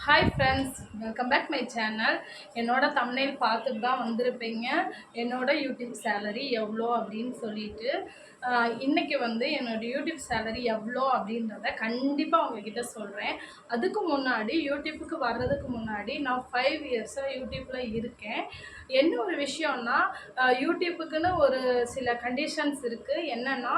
Hi friends, welcome back my channel. என்னோட thumbnail பார்த்துட்டு தான் வந்திருப்பீங்க. என்னோட யூடியூப் சேலரி எவ்வளோ அப்படின்னு சொல்லிட்டு இன்றைக்கி வந்து என்னோடய யூடியூப் சேலரி எவ்வளோ அப்படின்றத கண்டிப்பாக உங்ககிட்ட சொல்கிறேன். அதுக்கு முன்னாடி யூடியூப்புக்கு வர்றதுக்கு முன்னாடி நான் 5 இயர்ஸாக யூடியூப்பில் இருக்கேன். என்ன ஒரு விஷயம்னா யூடியூப்புக்குன்னு ஒரு சில கண்டிஷன்ஸ் இருக்குது. என்னென்னா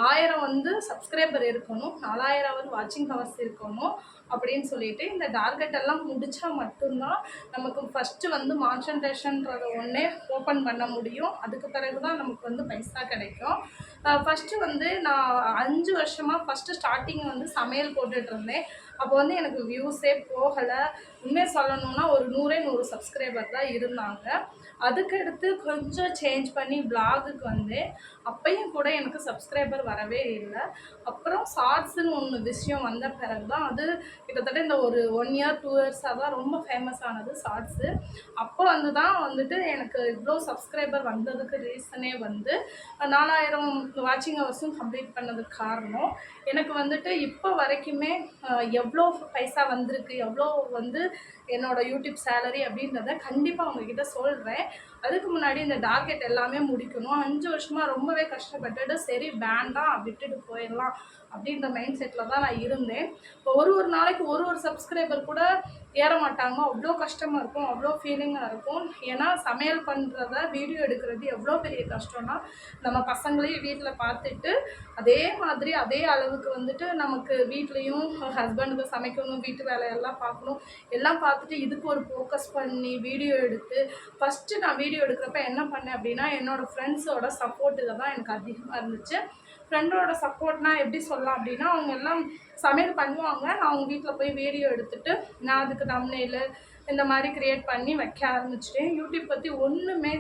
1000 வந்து சப்ஸ்கிரைபர் இருக்கணும், 4000 வாட்சிங் ஹவர்ஸ் இருக்கணும் அப்படின்னு சொல்லிட்டு இந்த டார்கெட் எல்லாம் முடித்தா மட்டும்தான் நமக்கு ஃபஸ்ட்டு வந்து மான்சன்ட்ரேஷன்றதை ஒன்றே ஓப்பன் பண்ண முடியும். அதுக்கு பிறகு தான் நமக்கு வந்து பைசா கிடைக்கும். ஃபஸ்ட்டு வந்து நான் 5 வருஷமாக ஃபஸ்ட்டு ஸ்டார்டிங் வந்து சமையல் போட்டுட்ருந்தேன். அப்போ வந்து எனக்கு வியூஸே போகலை. உண்மையை சொல்லணும்னா ஒரு 100 சப்ஸ்கிரைபர் தான் இருந்தாங்க. அதுக்கடுத்து கொஞ்சம் சேஞ்ச் பண்ணி விலாகுக்கு வந்தேன். அப்பையும் கூட எனக்கு சப்ஸ்கிரைபர் வரவே இல்லை. அப்புறம் ஷார்ட்ஸுன்னு ஒன்று விஷயம் வந்த பிறகு தான் அது கிட்டத்தட்ட இந்த ஒரு 1 இயர் 2 இயர்ஸாக தான் ரொம்ப ஃபேமஸ் ஆனது ஷார்ட்ஸு. அப்போ வந்து தான் வந்துட்டு எனக்கு இவ்வளோ சப்ஸ்கிரைபர் வந்ததுக்கு ரீசனே வந்து 4000 வாட்சிங் ஹவர்ஸும் கம்ப்ளீட் பண்ணதுக்கு காரணம். எனக்கு வந்துட்டு இப்போ வரைக்குமே எவ்வளோ பைசா வந்திருக்கு, எவ்வளோ வந்து என்னோடய யூடியூப் சேலரி அப்படின்றத கண்டிப்பாக உங்ககிட்ட சொல்கிறேன். அதுக்கு முன்னாடி இந்த டார்கெட் எல்லாமே முடிக்கணும். 5 வருஷமாக ரொம்பவே கஷ்டப்பட்டுட்டு சரி வேண்டாம் விட்டுட்டு போயிடலாம் அப்படின்ற மைண்ட் செட்டில் தான் நான் இருந்தேன். இப்போ ஒரு நாளைக்கு ஒரு சப்ஸ்கிரைபர் கூட ஏற மாட்டாங்க. அவ்வளோ கஷ்டமாக இருக்கும், அவ்வளோ ஃபீலிங்காக இருக்கும். ஏன்னா சமையல் பண்ணுறத வீடியோ எடுக்கிறது எவ்வளோ பெரிய கஷ்டம்னா, நம்ம பசங்களையும் வீட்டில் பார்த்துட்டு அதே மாதிரி அதே அளவுக்கு வந்துட்டு நமக்கு வீட்லேயும் ஹஸ்பண்டுக்கு சமைக்கணும், வீட்டு வேலையெல்லாம் பார்க்கணும். எல்லாம் பார்த்துட்டு இதுக்கு ஒரு ஃபோக்கஸ் பண்ணி வீடியோ எடுத்து ஃபஸ்ட்டு நான் வீடியோ எடுக்கிறப்ப என்ன பண்ணேன் அப்படின்னா, என்னோடய ஃப்ரெண்ட்ஸோட சப்போர்ட் இதை தான் எனக்கு அதிகமாக இருந்துச்சு. ஃப்ரெண்டோட சப்போர்ட்னால் எப்படி சொல்லலாம் அப்படின்னா, அவங்க எல்லாம் சமையல் பண்ணுவாங்க. நான் அவங்க வீட்டில் போய் வீடியோ எடுத்துகிட்டு நான் அதுக்கு தம்ப்நெயிலு இந்த மாதிரி க்ரியேட் பண்ணி வைக்க ஆரம்பிச்சிட்டேன். யூடியூப் பற்றி ஒன்றுமே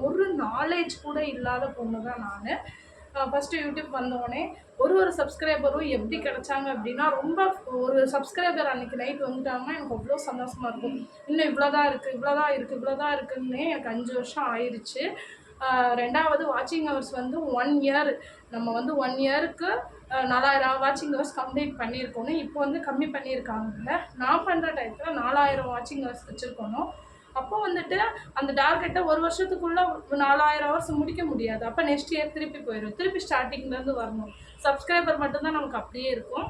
ஒரு நாலேஜ் கூட இல்லாத பொண்ணு தான் நான். ஃபஸ்ட்டு யூடியூப் வந்தோடனே ஒரு சப்ஸ்கிரைபரும் எப்படி கிடச்சாங்க அப்படின்னா, ரொம்ப ஒரு சப்ஸ்கிரைபர் அன்றைக்கி நைட் வந்துட்டாங்கன்னா எனக்கு அவ்வளோ சந்தோஷமாக இருக்கும். இன்னும் இவ்வளோ தான் இருக்குது, இவ்வளோ தான் இருக்குது, இவ்வளோ தான் இருக்குதுன்னே எனக்கு 5 வருஷம் ஆயிடுச்சு. ரெண்டாவது வாட்சிங் ஹவர்ஸ் வந்து 1 இயர் நம்ம வந்து 1 இயருக்கு 4000 வாட்சிங் ஹவர்ஸ் கம்ப்ளீட் பண்ணியிருக்கணும். இப்போ வந்து கம்மி பண்ணியிருக்காங்க. நான் பண்ணுற டயத்தில் 4000 வாட்சிங் ஹவர்ஸ் வச்சுருக்கணும். அப்போ வந்துட்டு அந்த டார்கெட்டை ஒரு வருஷத்துக்குள்ளே 4000 ஹவர்ஸ் முடிக்க முடியாது. அப்போ நெக்ஸ்ட் இயர் திருப்பி போயிடும். திருப்பி ஸ்டார்டிங்லேருந்து வரணும். சப்ஸ்கிரைபர் மட்டும்தான் நமக்கு அப்படியே இருக்கும்.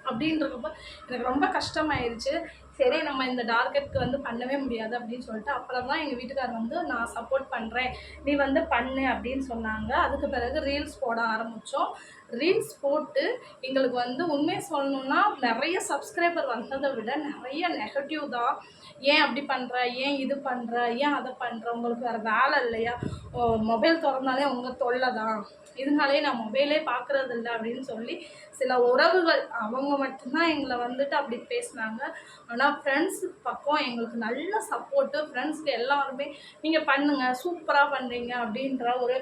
அப்படின்றப்ப எனக்கு ரொம்ப கஷ்டமாயிருச்சு. சரி நம்ம இந்த டார்கெட்க்கு வந்து பண்ணவே முடியாது அப்படின்னு சொல்லிட்டு அப்புறம் தான் எங்கள் வீட்டுக்காரர் வந்து நான் சப்போர்ட் பண்ணுறேன், நீ வந்து பண்ணு அப்படின்னு சொன்னாங்க. அதுக்கு பிறகு ரீல்ஸ் போட ஆரம்பித்தோம். ரீல்ஸ் போட்டு எங்களுக்கு வந்து உண்மையை சொல்லணுன்னா நிறைய சப்ஸ்கிரைபர் வந்ததை விட நிறைய நெகட்டிவ் தான். ஏன் அப்படி பண்ணுற, ஏன் இது பண்ணுற, ஏன் அதை பண்ணுற, உங்களுக்கு வேறு வேலை இல்லையா, மொபைல் திறந்தாலே உங்கள் தொல்லை தான், இதனாலே நான் மொபைலே பார்க்குறது இல்லை அப்படின்னு சொல்லி சில உறவுகள் அவங்க மட்டும்தான் எங்களை வந்துட்டு அப்படி பேசினாங்க. ஆனால் ஃப்ரெண்ட்ஸ் பக்கம் எங்களுக்கு நல்ல சப்போர்ட்டு. ஃப்ரெண்ட்ஸ்க்கு எல்லாருமே நீங்கள் பண்ணுங்கள், சூப்பராக பண்ணுறீங்க அப்படின்ற ஒரு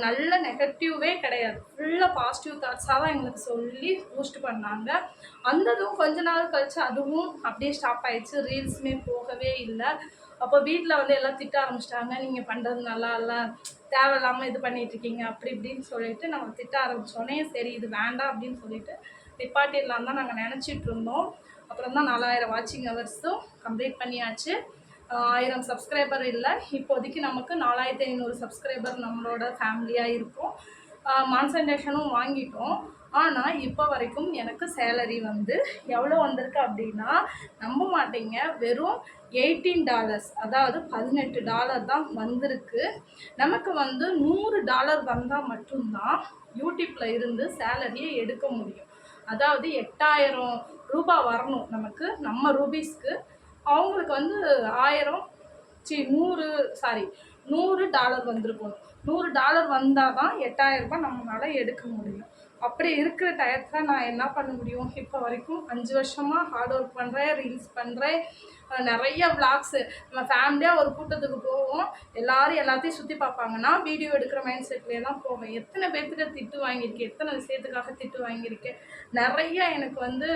நல்ல நெகட்டிவே கிடையாது. ஃபுல்லாக பாசிட்டிவ் தாட்ஸாக தான் எங்களுக்கு சொல்லி பூஸ்ட் பண்ணாங்க. அந்ததும் கொஞ்ச நாள் கழித்து அதுவும் அப்படியே ஸ்டாப் ஆகிடுச்சு. ரீல்ஸுமே போகவே இல்லை. அப்போ வீட்டில் வந்து எல்லாம் திட்ட ஆரம்பிச்சிட்டாங்க, நீங்கள் பண்ணுறது நல்லா இல்லை, தேவையில்லாமல் இது பண்ணிகிட்ருக்கீங்க அப்படி இப்படின்னு சொல்லிட்டு நம்ம திட்ட ஆரம்பித்தோடனே சரி இது வேண்டாம் அப்படின்னு சொல்லிட்டு நிப்பாட்டிடலாம் தான் நாங்கள் நினச்சிட்டு இருந்தோம். அப்புறம் தான் 4000 வாட்சிங் ஹவர்ஸும் கம்ப்ளீட் பண்ணியாச்சு. 1000 சப்ஸ்கிரைபர் இல்லை, இப்போதைக்கு நமக்கு 4500 சப்ஸ்கிரைபர் நம்மளோட ஃபேமிலியாக இருக்கும். மான்சன்டேஷனும் வாங்கிட்டோம். ஆனால் இப்போ வரைக்கும் எனக்கு சேலரி வந்து எவ்வளோ வந்திருக்கு அப்படின்னா, நம்ப மாட்டீங்க, வெறும் $18, அதாவது $18 தான் வந்திருக்கு. நமக்கு வந்து $100 வந்தால் மட்டும்தான் யூடியூப்பில் இருந்து சேலரியை எடுக்க முடியும். அதாவது 8000 ரூபாய் வரணும் நமக்கு, நம்ம ரூபீஸ்க்கு. அவங்களுக்கு வந்து 100 வந்திருக்கணும். $100 வந்தால் தான் 8000 ரூபாய் நம்மளால் எடுக்க முடியும். அப்படி இருக்கிற டயத்தில் நான் என்ன பண்ண முடியும்? இப்போ வரைக்கும் 5 வருஷமாக ஹார்ட் ஒர்க் பண்ணுறேன், ரீல்ஸ் பண்ணுறேன், நிறைய விளாக்ஸு. நம்ம ஃபேமிலியாக ஒரு கூட்டத்துக்கு போவோம், எல்லோரும் எல்லாத்தையும் சுற்றி பார்ப்பாங்கன்னா வீடியோ எடுக்கிற மைண்ட் செட்லேயே தான் போவேன். எத்தனை பேர்த்துக்கு திட்டு வாங்கியிருக்கேன், எத்தனை விஷயத்துக்காக திட்டு வாங்கியிருக்கேன். நிறைய எனக்கு வந்து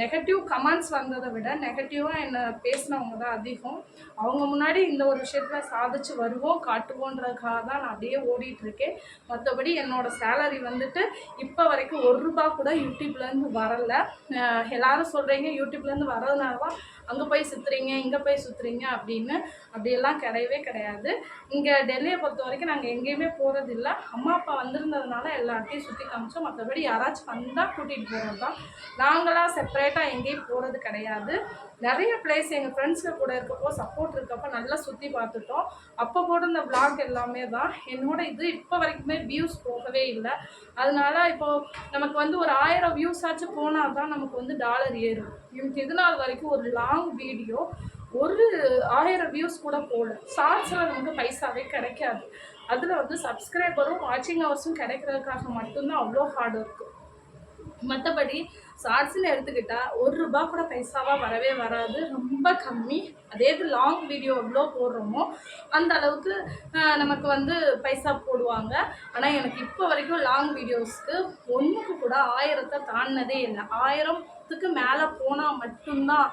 நெகட்டிவ் கமெண்ட்ஸ் வந்ததை விட நெகட்டிவாக என்னை பேசினவங்க தான் அதிகம். அவங்க முன்னாடி இந்த ஒரு விஷயத்தில் சாதிச்சு வருவோம், காட்டுவோன்றதுக்காக தான் நான் அப்படியே ஓடிட்டுருக்கேன். மற்றபடி என்னோடய சேலரி வந்துட்டு இப்போ வரைக்கும் ₹1 கூட யூடியூப்லேருந்து வரலை. எல்லாரும் சொல்கிறீங்க யூடியூப்லேருந்து வர்றதுனால தான் அங்கே போய் சுற்றுறீங்க இங்கே போய் சுற்றுறீங்க அப்படின்னு. அப்படியெல்லாம் கிடையவே கிடையாது. இங்கே டெல்லியை பொறுத்த வரைக்கும் நாங்கள் எங்கேயுமே போகிறதில்ல. அம்மா அப்பா வந்திருந்ததுனால எல்லாத்தையும் சுற்றி காமிச்சோம். மற்றபடி யாராச்சும் வந்தால் கூட்டிகிட்டு போகிறது தான். நாங்களாம் செப்பரேட்டாக எங்கேயும் போகிறது கிடையாது. நிறைய பிளேஸ் எங்கள் ஃப்ரெண்ட்ஸுங்க கூட இருக்கப்போ சப்போர்ட் இருக்கப்போ நல்லா சுற்றி பார்த்துட்டோம். அப்போ போட இந்த vlog எல்லாமே தான். என்னோட இது இப்போ வரைக்குமே வியூஸ் போகவே இல்லை. அதனால இப்போது நமக்கு வந்து ஒரு 1000 வியூஸ் ஆச்சு போனால் தான் நமக்கு வந்து டாலர் ஏறும். எனக்கு இது நாள் வரைக்கும் ஒரு லாங் வீடியோ ஒரு 1000 வியூஸ் கூட போகல. ஷார்ட்ஸில் நமக்கு பைசாவே கிடைக்காது. அதில் வந்து சப்ஸ்கிரைபரும் வாட்சிங் ஹவர்ஸும் கிடைக்கிறதுக்காக மட்டும்தான் அவ்வளோ ஹார்ட் ஒர்க்கு. மற்றபடி ஷார்ட்ஸ்ன்னு எடுத்துக்கிட்டால் ₹1 கூட பைசாவாக வரவே வராது. ரொம்ப கம்மி. அதே இது லாங் வீடியோ எவ்வளோ போடுறோமோ அந்த அளவுக்கு நமக்கு வந்து பைசா போடுவாங்க. ஆனால் எனக்கு இப்போ வரைக்கும் லாங் வீடியோஸ்க்கு ஒன்றுக்கு கூட 1000 தாண்டினதே இல்லை. 1000க்கு மேலே போனால் மட்டும்தான்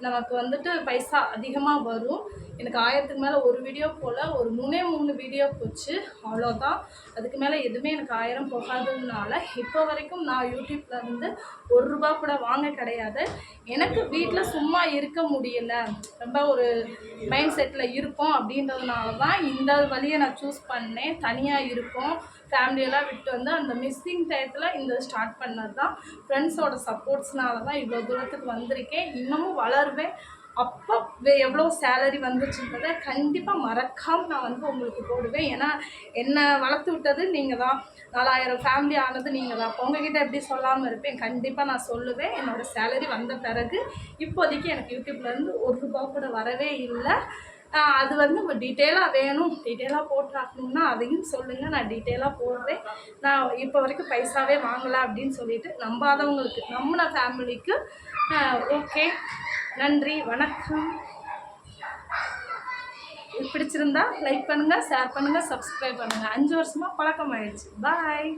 நமக்கு வந்துட்டு பைசா அதிகமாக வரும். எனக்கு 1000க்கு மேலே ஒரு வீடியோ போல் ஒரு 3 வீடியோ போச்சு, அவ்வளோதான். அதுக்கு மேலே எதுவுமே எனக்கு 1000 போகாததுனால இப்போ வரைக்கும் நான் யூடியூப்லேருந்து ₹1 கூட வாங்க கிடையாது. எனக்கு வீட்டில் சும்மா இருக்க முடியல, ரொம்ப ஒரு மைண்ட் செட்டில் இருக்கோம் அப்படின்றதுனால தான் இந்த வழியை நான் சூஸ் பண்ணேன். தனியாக இருக்கோம், ஃபேமிலியெல்லாம் விட்டு வந்து அந்த மிஸ்ஸிங் டயத்தில் இந்த ஸ்டார்ட் பண்ணது தான். ஃப்ரெண்ட்ஸோட சப்போர்ட்ஸ்னால தான் இவ்வளோ தூரத்துக்கு வந்திருக்கேன். இன்னமும் வளருவேன். அப்போ எவ்வளோ சேலரி வந்துச்சுன்றதை கண்டிப்பாக மறக்காமல் நான் வந்து உங்களுக்கு போடுவேன். ஏன்னா என்னை வளர்த்து விட்டது நீங்கள் தான். 4000 ஃபேமிலி ஆனது நீங்கள் தான். அப்போ உங்ககிட்ட எப்படி சொல்லாமல் இருப்பேன்? கண்டிப்பாக நான் சொல்லுவேன். என்னோடய சேலரி வந்த பிறகு இப்போதைக்கு எனக்கு யூடியூப்லேருந்து ₹1 கூட வரவே இல்லை. அது வந்து டீட்டெயிலாக வேணும், டீட்டெயிலாக போட்டாக்கணும்னா அதையும் சொல்லுங்கள், நான் டீட்டெயிலாக போடுறேன். நான் இப்போ வரைக்கும் பைசாவே வாங்கலை அப்படின்னு சொல்லிட்டு நம்பாதவங்களுக்கு, நம்மள ஃபேமிலிக்கு ஓகே. நன்றி, வணக்கம். பிடிச்சிருந்தா லைக் பண்ணுங்கள், ஷேர் பண்ணுங்கள், சப்ஸ்கிரைப் பண்ணுங்கள். 5 வருஷமாக பழக்கம் ஆயிடுச்சு. பாய்.